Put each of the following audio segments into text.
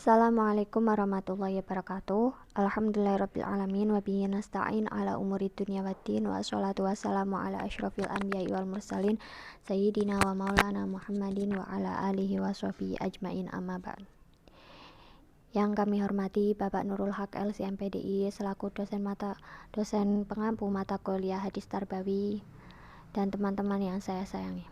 Assalamualaikum warahmatullahi wabarakatuh. Alhamdulillahirrabbilalamin. Wabihi nasta'in ala umuri dunya waddin. Wassalatu wassalamu ala asyrafil anbiya'i wal mursalin Sayyidina wa maulana Muhammadin wa ala alihi wa sahbihi ajmain, amma ba'd. Yang kami hormati Bapak Nurul Haq LC MPDI selaku dosen pengampu mata kuliah hadis tarbawi dan teman-teman yang saya sayangi.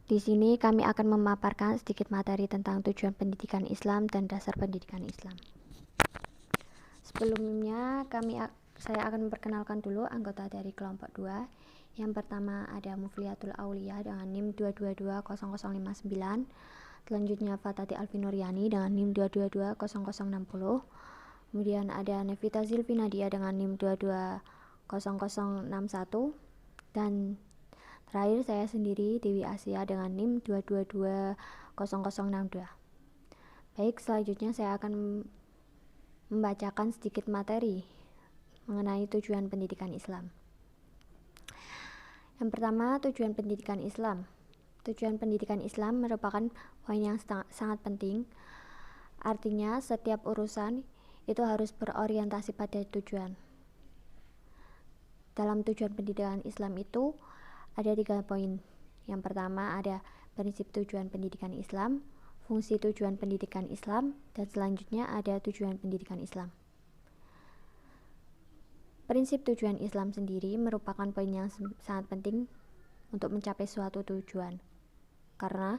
Di sini kami akan memaparkan sedikit materi tentang tujuan pendidikan Islam dan dasar pendidikan Islam. Sebelumnya saya akan memperkenalkan dulu anggota dari kelompok 2. Yang pertama ada Mufliyatul Aulia dengan NIM 2220059. Selanjutnya Fatati Alfinuriani dengan NIM 2220060. Kemudian ada Nevita Zilvinadia dengan NIM 220061 dan terakhir saya sendiri, Dewi Asia, dengan NIM 2220062. Baik, selanjutnya saya akan membacakan sedikit materi mengenai tujuan pendidikan Islam. Yang pertama, tujuan pendidikan Islam. Tujuan pendidikan Islam merupakan poin yang sangat penting. Artinya, setiap urusan itu harus berorientasi pada tujuan. Dalam tujuan pendidikan Islam itu ada 3 poin. Yang pertama ada prinsip tujuan pendidikan Islam, fungsi tujuan pendidikan Islam, dan selanjutnya ada tujuan pendidikan Islam. Prinsip tujuan Islam sendiri merupakan poin yang sangat penting untuk mencapai suatu tujuan. Karena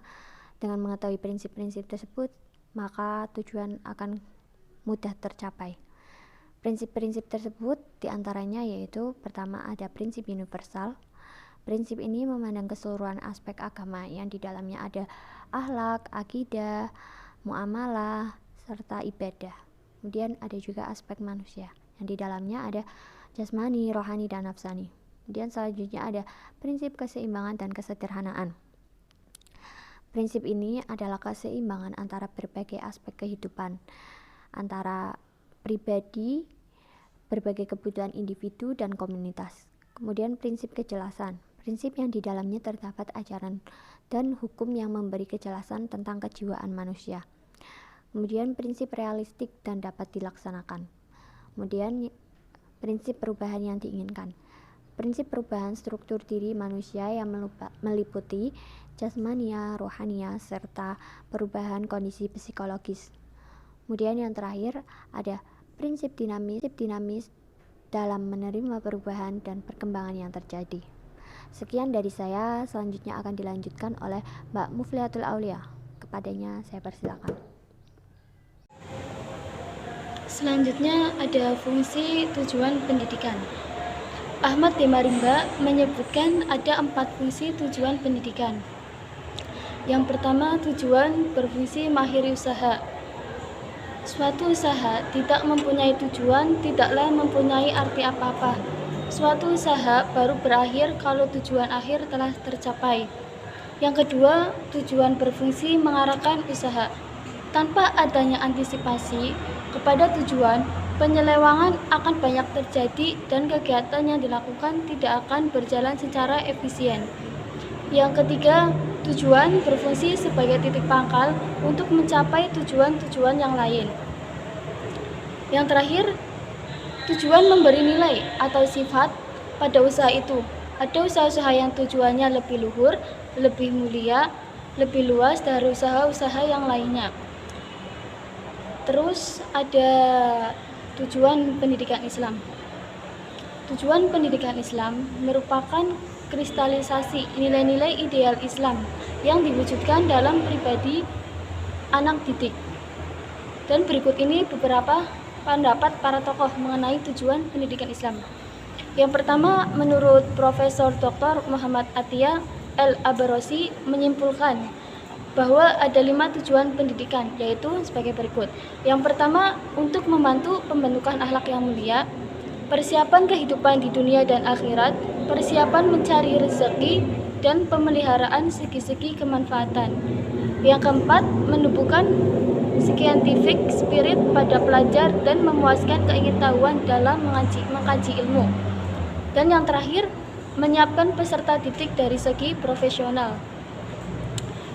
dengan mengetahui prinsip-prinsip tersebut, maka tujuan akan mudah tercapai. Prinsip-prinsip tersebut diantaranya yaitu pertama ada prinsip universal. Prinsip ini memandang keseluruhan aspek agama yang di dalamnya ada akhlak, akidah, muamalah, serta ibadah. Kemudian ada juga aspek manusia yang di dalamnya ada jasmani, rohani, dan nafsani. Kemudian selanjutnya ada prinsip keseimbangan dan kesederhanaan. Prinsip ini adalah keseimbangan antara berbagai aspek kehidupan, antara pribadi, berbagai kebutuhan individu, dan komunitas. Kemudian prinsip kejelasan. Prinsip yang di dalamnya terdapat ajaran dan hukum yang memberi kejelasan tentang kejiwaan manusia. Kemudian prinsip realistik dan dapat dilaksanakan. Kemudian prinsip perubahan yang diinginkan. Prinsip perubahan struktur diri manusia yang meliputi jasmania, rohania, serta perubahan kondisi psikologis. Kemudian yang terakhir ada prinsip dinamis dalam menerima perubahan dan perkembangan yang terjadi. Sekian dari saya, selanjutnya akan dilanjutkan oleh Mbak Mufliyatul Aulia. Kepadanya saya persilakan. Selanjutnya ada fungsi tujuan pendidikan. Ahmad Demarimba menyebutkan ada 4 fungsi tujuan pendidikan. Yang pertama, tujuan berfungsi mengakhiri usaha. Suatu usaha tidak mempunyai tujuan tidaklah mempunyai arti apa-apa. Suatu usaha baru berakhir kalau tujuan akhir telah tercapai. Yang kedua, tujuan berfungsi mengarahkan usaha. Tanpa adanya antisipasi kepada tujuan, penyelewangan akan banyak terjadi dan kegiatan yang dilakukan tidak akan berjalan secara efisien. Yang ketiga, tujuan berfungsi sebagai titik pangkal untuk mencapai tujuan-tujuan yang lain. Yang terakhir, tujuan memberi nilai atau sifat pada usaha itu. Ada usaha-usaha yang tujuannya lebih luhur, lebih mulia, lebih luas dari usaha-usaha yang lainnya. Terus ada tujuan pendidikan Islam. Tujuan pendidikan Islam merupakan kristalisasi nilai-nilai ideal Islam yang diwujudkan dalam pribadi anak didik. Dan berikut ini beberapa pendapat para tokoh mengenai tujuan pendidikan Islam. Yang pertama, menurut Profesor Dr. Muhammad Atiyah Al-Abarosi menyimpulkan bahwa ada 5 tujuan pendidikan, yaitu sebagai berikut. Yang pertama, untuk membantu pembentukan akhlak yang mulia, persiapan kehidupan di dunia dan akhirat, persiapan mencari rezeki, dan pemeliharaan segi-segi kemanfaatan. Yang keempat, menumbuhkan scientific spirit pada pelajar dan memuaskan keingintahuan dalam mengkaji ilmu. Dan yang terakhir, menyiapkan peserta didik dari segi profesional.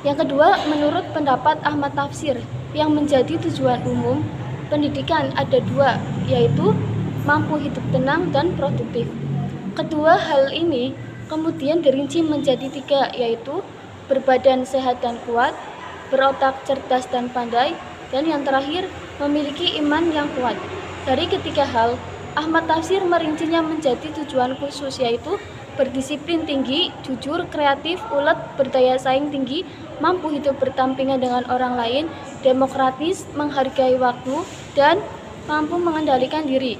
Yang kedua, menurut pendapat Ahmad Tafsir, yang menjadi tujuan umum pendidikan ada dua, yaitu mampu hidup tenang dan produktif. Kedua hal ini kemudian dirinci menjadi tiga, yaitu berbadan sehat dan kuat, berotak cerdas dan pandai, dan yang terakhir, memiliki iman yang kuat. Dari ketiga hal, Ahmad Tafsir merincinya menjadi tujuan khusus, yaitu berdisiplin tinggi, jujur, kreatif, ulet, berdaya saing tinggi, mampu hidup berdampingan dengan orang lain, demokratis, menghargai waktu, dan mampu mengendalikan diri.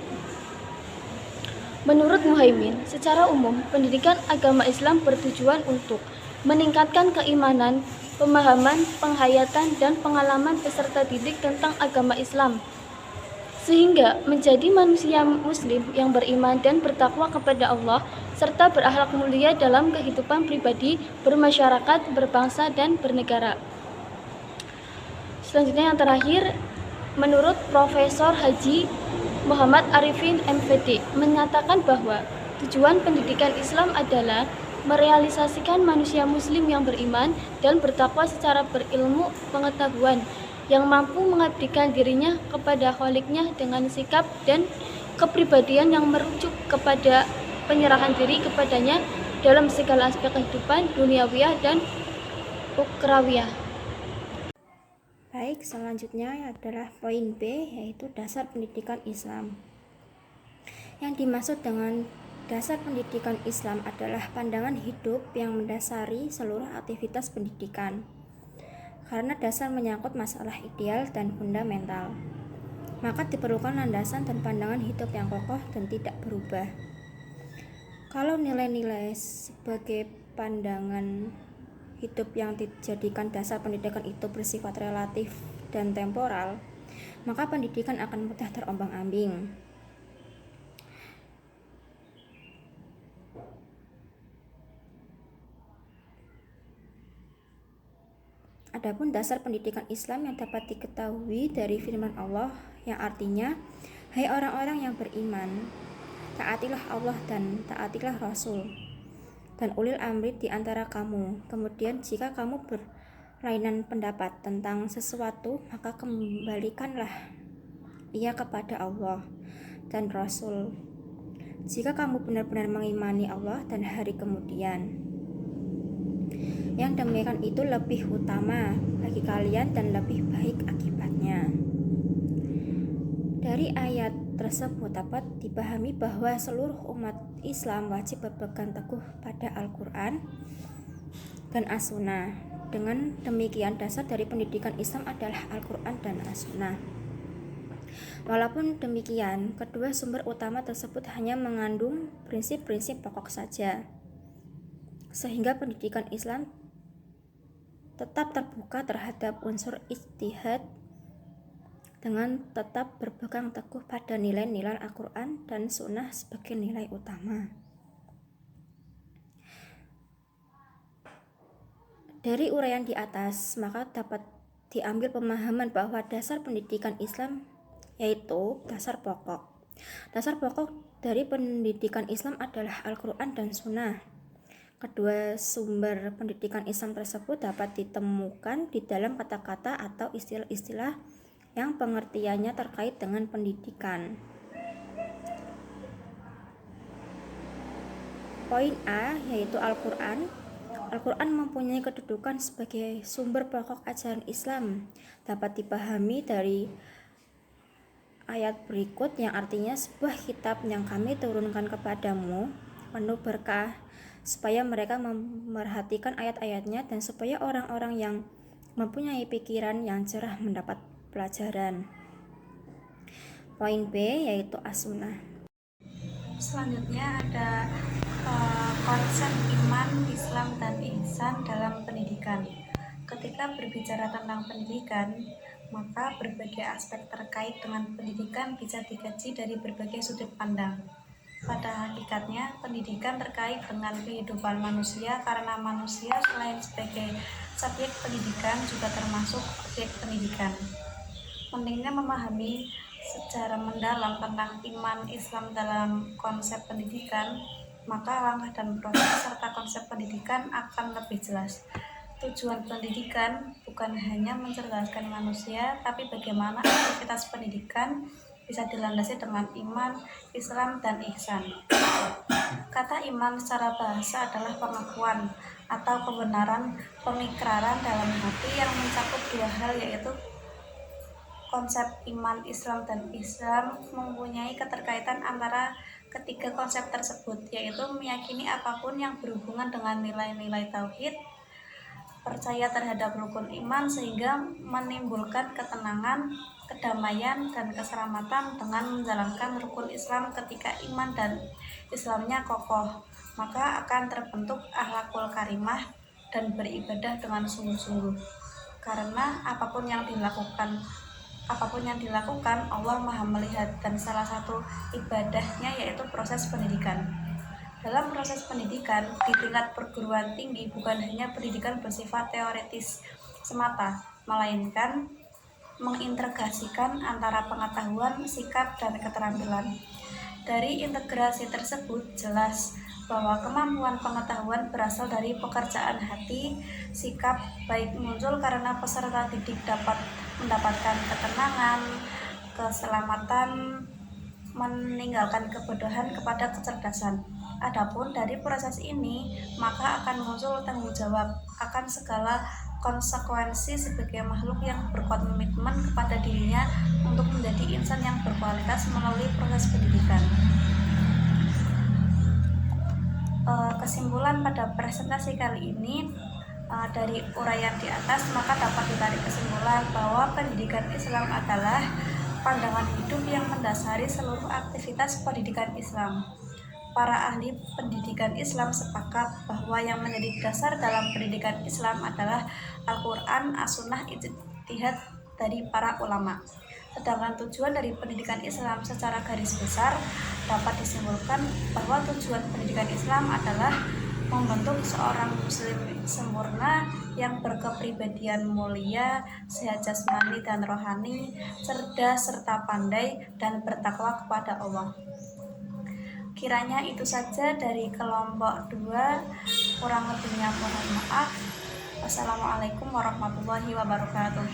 Menurut Muhaimin, secara umum, pendidikan agama Islam bertujuan untuk meningkatkan keimanan, pemahaman, penghayatan, dan pengalaman peserta didik tentang agama Islam, sehingga menjadi manusia muslim yang beriman dan bertakwa kepada Allah, serta berakhlak mulia dalam kehidupan pribadi, bermasyarakat, berbangsa, dan bernegara. Selanjutnya yang terakhir, menurut Profesor Haji Muhammad Arifin MPD menyatakan bahwa tujuan pendidikan Islam adalah merealisasikan manusia muslim yang beriman dan bertakwa secara berilmu pengetahuan, yang mampu mengabdikan dirinya kepada Kholiknya dengan sikap dan kepribadian yang merujuk kepada penyerahan diri kepadanya dalam segala aspek kehidupan duniawiyah dan ukhrawiyah. Baik, selanjutnya adalah poin B, yaitu dasar pendidikan Islam. Yang dimaksud dengan dasar pendidikan Islam adalah pandangan hidup yang mendasari seluruh aktivitas pendidikan, karena dasar menyangkut masalah ideal dan fundamental. Maka diperlukan landasan dan pandangan hidup yang kokoh dan tidak berubah. Kalau nilai-nilai sebagai pandangan hidup yang dijadikan dasar pendidikan itu bersifat relatif dan temporal, maka pendidikan akan mudah terombang-ambing. Adapun dasar pendidikan Islam yang dapat diketahui dari firman Allah yang artinya, hai orang-orang yang beriman, taatilah Allah dan taatilah Rasul dan ulil amri di antara kamu. Kemudian jika kamu berlainan pendapat tentang sesuatu, maka kembalikanlah ia kepada Allah dan Rasul, jika kamu benar-benar mengimani Allah dan hari kemudian. Yang demikian itu lebih utama bagi kalian dan lebih baik akibatnya. Dari ayat tersebut dapat dipahami bahwa seluruh umat Islam wajib berpegang teguh pada Al-Quran dan As-Sunnah. Dengan demikian, dasar dari pendidikan Islam adalah Al-Quran dan As-Sunnah. Walaupun demikian, kedua sumber utama tersebut hanya mengandung prinsip-prinsip pokok saja, sehingga pendidikan Islam tetap terbuka terhadap unsur ijtihad dengan tetap berpegang teguh pada nilai-nilai Al-Quran dan Sunnah sebagai nilai utama. Dari uraian di atas, maka dapat diambil pemahaman bahwa dasar pendidikan Islam yaitu dasar pokok. Dasar pokok dari pendidikan Islam adalah Al-Quran dan Sunnah. Kedua sumber pendidikan Islam tersebut dapat ditemukan di dalam kata-kata atau istilah-istilah yang pengertiannya terkait dengan pendidikan. Poin A, yaitu Al-Quran. Al-Quran mempunyai kedudukan sebagai sumber pokok ajaran Islam. Dapat dipahami dari ayat berikut yang artinya, sebuah kitab yang kami turunkan kepadamu penuh berkah, supaya mereka memerhatikan ayat-ayatnya dan supaya orang-orang yang mempunyai pikiran yang cerah mendapat pelajaran. Poin B, yaitu As-Sunnah. Selanjutnya ada konsep iman, Islam, dan ihsan dalam pendidikan. Ketika berbicara tentang pendidikan, maka berbagai aspek terkait dengan pendidikan bisa dikaji dari berbagai sudut pandang. Pada hakikatnya, pendidikan terkait dengan kehidupan manusia karena manusia selain sebagai subjek pendidikan juga termasuk objek pendidikan. Pentingnya memahami secara mendalam tentang iman Islam dalam konsep pendidikan, maka langkah dan proses serta konsep pendidikan akan lebih jelas. tujuan pendidikan bukan hanya mencerdaskan manusia, tapi bagaimana aktivitas pendidikan bisa dilandasi dengan iman, Islam, dan ihsan. Kata iman secara bahasa adalah pengakuan atau kebenaran pengikraran dalam hati yang mencakup dua hal, yaitu konsep iman, Islam, dan Islam mempunyai keterkaitan antara ketiga konsep tersebut, yaitu meyakini apapun yang berhubungan dengan nilai-nilai tauhid, percaya terhadap rukun iman, sehingga menimbulkan ketenangan, kedamaian, dan keselamatan dengan menjalankan rukun Islam. Ketika iman dan Islamnya kokoh, maka akan terbentuk akhlakul karimah dan beribadah dengan sungguh-sungguh. Karena apapun yang dilakukan Allah Maha melihat, dan salah satu ibadahnya yaitu proses pendidikan. Dalam proses pendidikan di tingkat perguruan tinggi bukan hanya pendidikan bersifat teoritis semata, melainkan mengintegrasikan antara pengetahuan, sikap, dan keterampilan. Dari integrasi tersebut jelas bahwa kemampuan pengetahuan berasal dari pekerjaan hati, sikap baik muncul karena peserta didik dapat mendapatkan ketenangan, keselamatan, meninggalkan kebodohan kepada kecerdasan. Adapun dari proses ini, maka akan muncul tanggung jawab akan segala konsekuensi sebagai makhluk yang berkomitmen kepada dirinya untuk menjadi insan yang berkualitas melalui proses pendidikan. Kesimpulan pada presentasi kali ini, dari uraian di atas, maka dapat ditarik kesimpulan bahwa pendidikan Islam adalah pandangan hidup yang mendasari seluruh aktivitas pendidikan Islam. Para ahli pendidikan Islam sepakat bahwa yang menjadi dasar dalam pendidikan Islam adalah Al-Quran, As-Sunnah, ijtihad dari para ulama. Sedangkan tujuan dari pendidikan Islam secara garis besar dapat disimpulkan bahwa tujuan pendidikan Islam adalah membentuk seorang muslim sempurna yang berkepribadian mulia, sehat jasmani dan rohani, cerdas serta pandai, dan bertakwa kepada Allah. Kiranya itu saja dari kelompok 2, kurang lebihnya mohon maaf. Wassalamualaikum warahmatullahi wabarakatuh.